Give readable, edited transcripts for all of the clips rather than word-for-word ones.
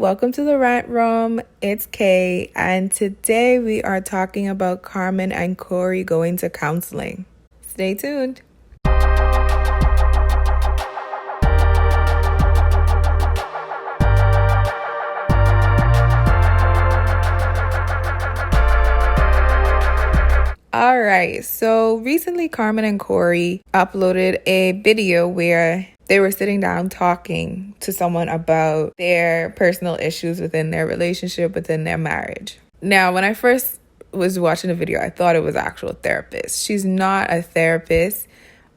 welcome to the Rant Room. It's Kay, and today we are talking about Carmen and Corey going to counseling. Stay tuned. All right, so recently Carmen and Corey uploaded a video where they were sitting down talking to someone about their personal issues within their relationship, within their marriage. Now, when I first was watching the video, I thought it was an actual therapist. She's not a therapist,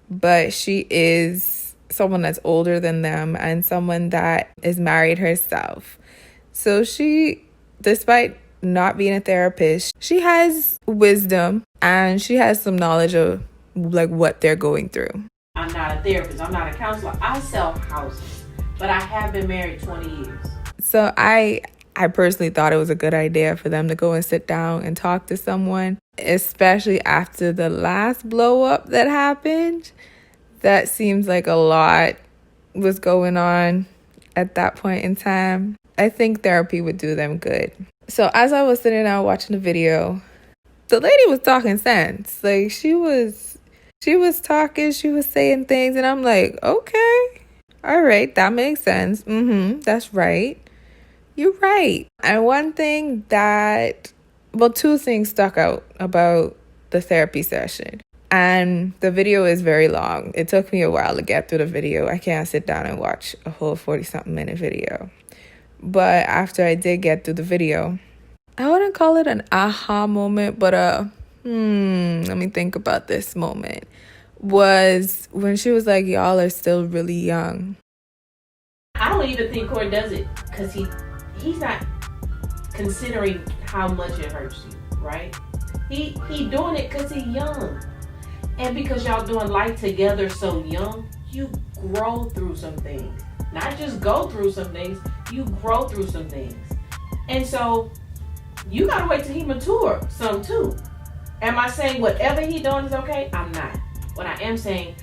but she is someone that's older than them and someone that is married herself. So she, despite not being a therapist, she has wisdom and she has some knowledge of like what they're going through. I'm not a therapist. I'm not a counselor. I sell houses, but I have been married 20 years. So I personally thought it was a good idea for them to go and sit down and talk to someone, especially after the last blow up that happened. That seems like a lot was going on at that point in time. I think therapy would do them good. So as I was sitting down watching the video, the lady was talking sense. Like she was talking, she was saying things, and I'm like, okay, all right, that makes sense. That's right. You're right. And one thing two things stuck out about the therapy session. And the video is very long. It took me a while to get through the video. I can't sit down and watch a whole 40-something minute video. But after I did get through the video, I wouldn't call it an aha moment, but let me think about this moment, was when she was like, y'all are still really young. I don't even think Corey does it because he's not considering how much it hurts you, right? He doing it because he's young. And because y'all doing life together so young, you grow through some things. Not just go through some things, you grow through some things. And so you gotta wait till he mature some too. Am I saying whatever he doing is okay? I'm not. What I am saying,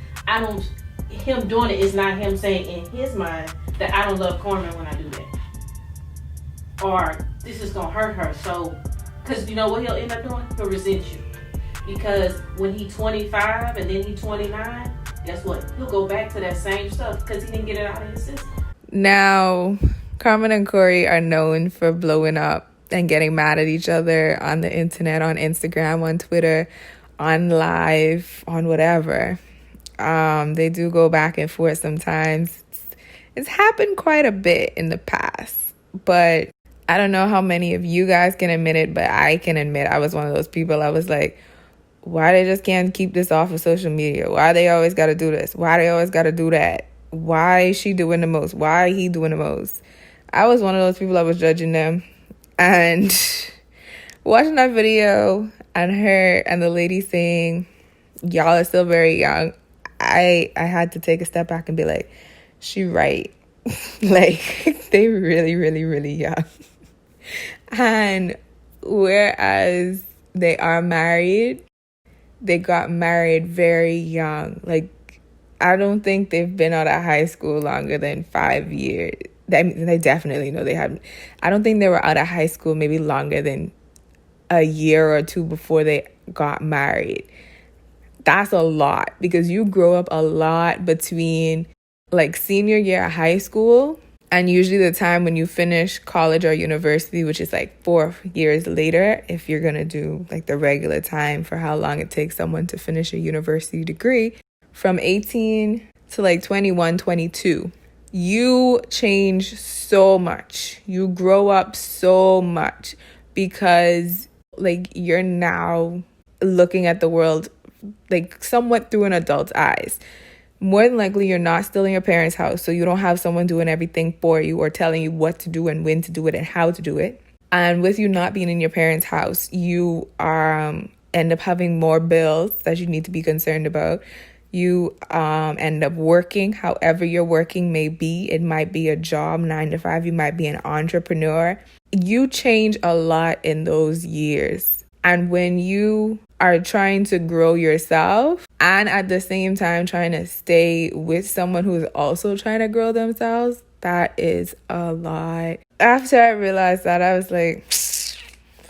him doing it is not him saying in his mind that I don't love Carmen when I do that. Or this is gonna hurt her. So, because you know what he'll end up doing? He'll resent you. Because when he's 25 and then he's 29, guess what? He'll go back to that same stuff because he didn't get it out of his system. Now, Carmen and Corey are known for blowing up and getting mad at each other on the internet, on Instagram, on Twitter, on live, on whatever. They do go back and forth sometimes. It's happened quite a bit in the past, but I don't know how many of you guys can admit it, but I can admit I was one of those people. I was like, why they just can't keep this off of social media? Why they always got to do this? Why they always got to do that? Why is she doing the most? Why he doing the most? I was one of those people that was judging them. And watching that video and her and the lady saying, y'all are still very young, I had to take a step back and be like, she right. Like, they really, really, really young. And whereas they are married, they got married very young. Like, I don't think they've been out of high school longer than 5 years. They definitely know they haven't. I don't think they were out of high school maybe longer than a year or two before they got married. That's a lot because you grow up a lot between like senior year of high school and usually the time when you finish college or university, which is like 4 years later, if you're going to do like the regular time for how long it takes someone to finish a university degree, from 18 to like 21, 22. You change so much. You grow up so much because like you're now looking at the world like somewhat through an adult's eyes. More than likely, you're not still in your parents' house, so you don't have someone doing everything for you or telling you what to do and when to do it and how to do it. And with you not being in your parents' house, you end up having more bills that you need to be concerned about. You end up working however your working may be. It might be a job, 9 to 5. You might be an entrepreneur. You change a lot in those years. And when you are trying to grow yourself and at the same time trying to stay with someone who's also trying to grow themselves, That is a lot. After I realized that, I was like,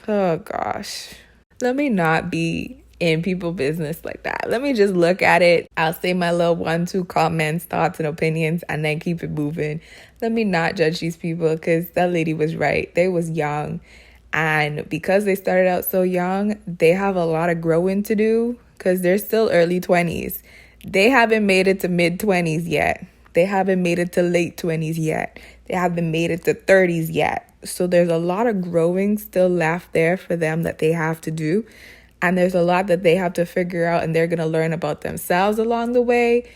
oh gosh, let me not be in people's business like that. Let me just look at it. I'll say my little 1-2 comments, thoughts, and opinions, and then keep it moving. Let me not judge these people, because that lady was right. They was young. And because they started out so young, they have a lot of growing to do, because they're still early 20s. They haven't made it to mid 20s yet. They haven't made it to late 20s yet. They haven't made it to 30s yet. So there's a lot of growing still left there for them that they have to do. And there's a lot that they have to figure out, and they're going to learn about themselves along the way.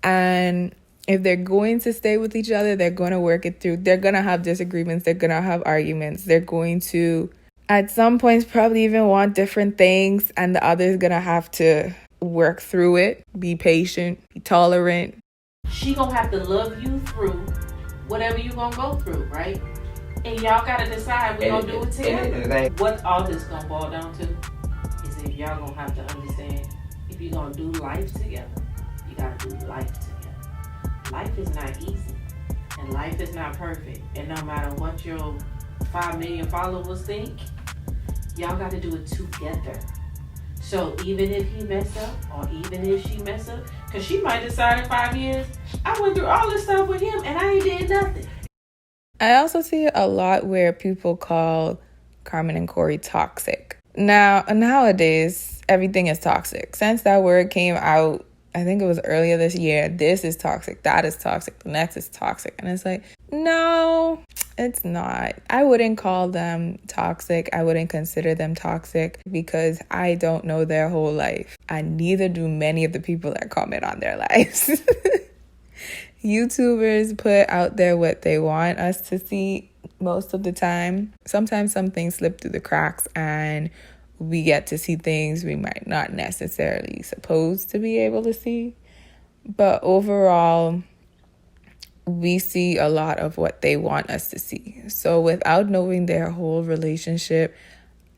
And if they're going to stay with each other, they're going to work it through. They're going to have disagreements. They're going to have arguments. They're going to, at some points, probably even want different things. And the other's going to have to work through it, be patient, be tolerant. She going to have to love you through whatever you going to go through, right? And y'all got to decide we're going to do it together. What all this going to boil down to is if y'all going to have to understand, if you're going to do life together, you got to do life together. Life is not easy, and life is not perfect. And no matter what your 5 million followers think, y'all got to do it together. So even if he mess up, or even if she mess up, because she might decide in 5 years, I went through all this stuff with him and I ain't did nothing. I also see a lot where people call Carmen and Corey toxic. Now, nowadays, everything is toxic. Since that word came out, I think it was earlier this year, this is toxic, that is toxic, the next is toxic. And it's like, no, it's not. I wouldn't call them toxic. I wouldn't consider them toxic, because I don't know their whole life. And neither do many of the people that comment on their lives. YouTubers put out there what they want us to see most of the time. Sometimes some things slip through the cracks, and we get to see things we might not necessarily supposed to be able to see. But overall, we see a lot of what they want us to see. So without knowing their whole relationship,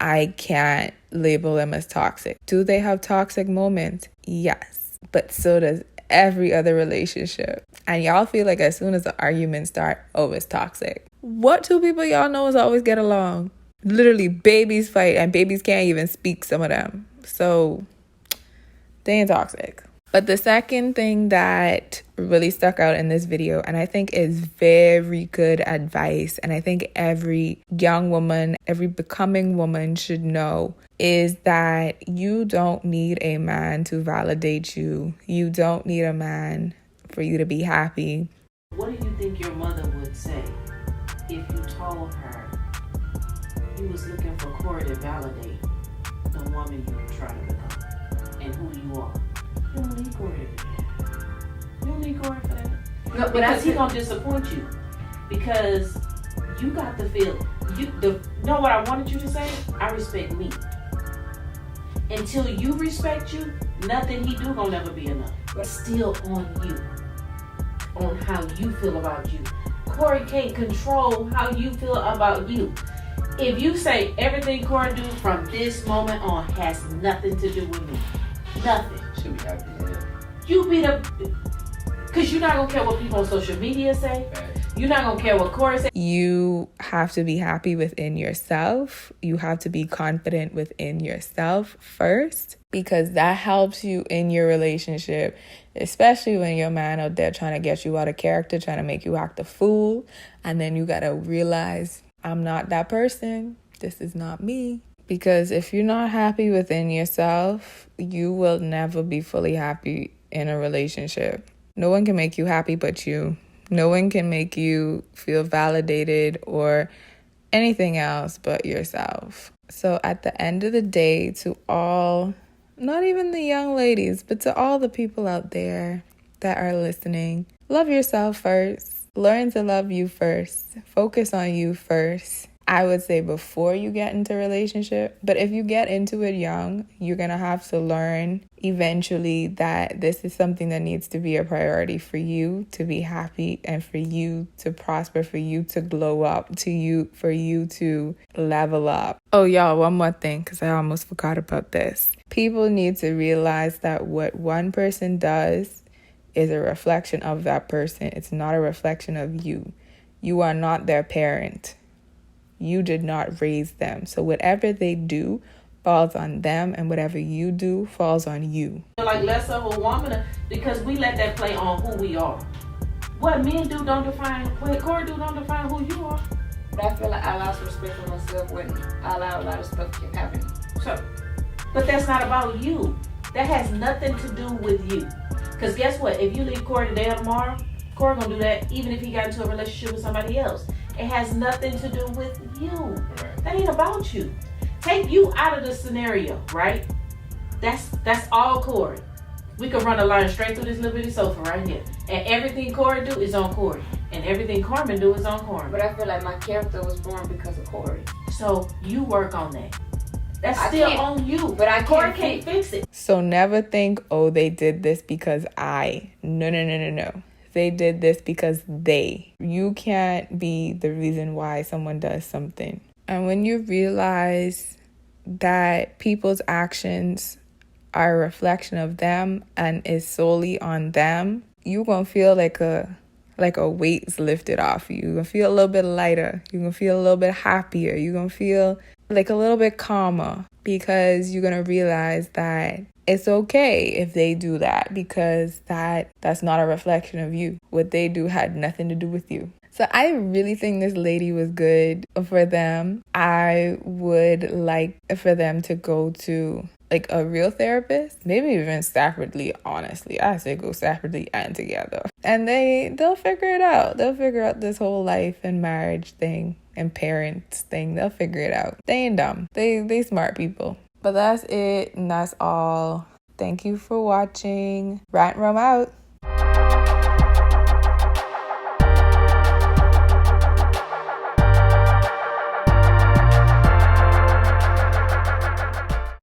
I can't label them as toxic. Do they have toxic moments? Yes. But so does every other relationship. And y'all feel like as soon as the arguments start, oh, it's toxic. What two people y'all know is always get along? Literally, babies fight, and babies can't even speak, some of them. So they ain't toxic. But the second thing that really stuck out in this video, and I think is very good advice, and I think every young woman, every becoming woman should know, is that you don't need a man to validate you. You don't need a man for you to be happy. What do you think your mother would say if you told her you was looking for Corey to validate the woman you try to become and who you are? You don't need Corey to do that. You don't need Corey for that. No, because he's gonna disappoint you. Because you got to feel know what I wanted you to say? I respect me. Until you respect you, nothing he do gonna never be enough. It's still on you. On how you feel about you. Corey can't control how you feel about you. If you say everything Corey do from this moment on has nothing to do with me, nothing. Should be happy, yeah. You be because you're not going to care what people on social media say. Right. You're not going to care what Corey says. You have to be happy within yourself. You have to be confident within yourself first, because that helps you in your relationship, especially when your man out there trying to get you out of character, trying to make you act a fool. And then you got to realize, I'm not that person. This is not me. Because if you're not happy within yourself, you will never be fully happy in a relationship. No one can make you happy but you. No one can make you feel validated or anything else but yourself. So at the end of the day, to all, not even the young ladies, but to all the people out there that are listening, love yourself first. Learn to love you first. Focus on you first. I would say before you get into a relationship. But if you get into it young, you're going to have to learn eventually that this is something that needs to be a priority for you to be happy and for you to prosper, for you to glow up, for you to level up. Oh, y'all, one more thing, because I almost forgot about this. People need to realize that what one person does is a reflection of that person. It's not a reflection of you. You are not their parent. You did not raise them. So whatever they do falls on them, and whatever you do falls on you. Like less of a woman, because we let that play on who we are. What men do don't define, what Corey do don't define who you are. But I feel like I lost respect for myself when I allow a lot of stuff to happen. So, but that's not about you. That has nothing to do with you. Because guess what? If you leave Corey today or tomorrow, Corey gonna do that even if he got into a relationship with somebody else. It has nothing to do with you. Right. That ain't about you. Take you out of the scenario, right? That's all Corey. We could run a line straight through this little bitty sofa right here. And everything Corey do is on Corey. And everything Carmen do is on Carmen. But I feel like my character was formed because of Corey. So you work on that. That's still on you. But Corey can't fix it. So never think, oh, they did this because I. No. They did this because they. You can't be the reason why someone does something. And when you realize that people's actions are a reflection of them and is solely on them, you're going to feel like a weight's lifted off you. You're going to feel a little bit lighter. You're going to feel a little bit happier. You're going to feel like a little bit calmer, because you're going to realize that it's okay if they do that, because that's not a reflection of you. What they do had nothing to do with you. So I really think this lady was good for them. I would like for them to go to like a real therapist, maybe even separately, honestly. I say go separately and together. And they'll figure it out. They'll figure out this whole life and marriage thing and parents thing. They'll figure it out. They ain't dumb. They smart people. But that's it, and that's all. Thank you for watching. Rant Room out.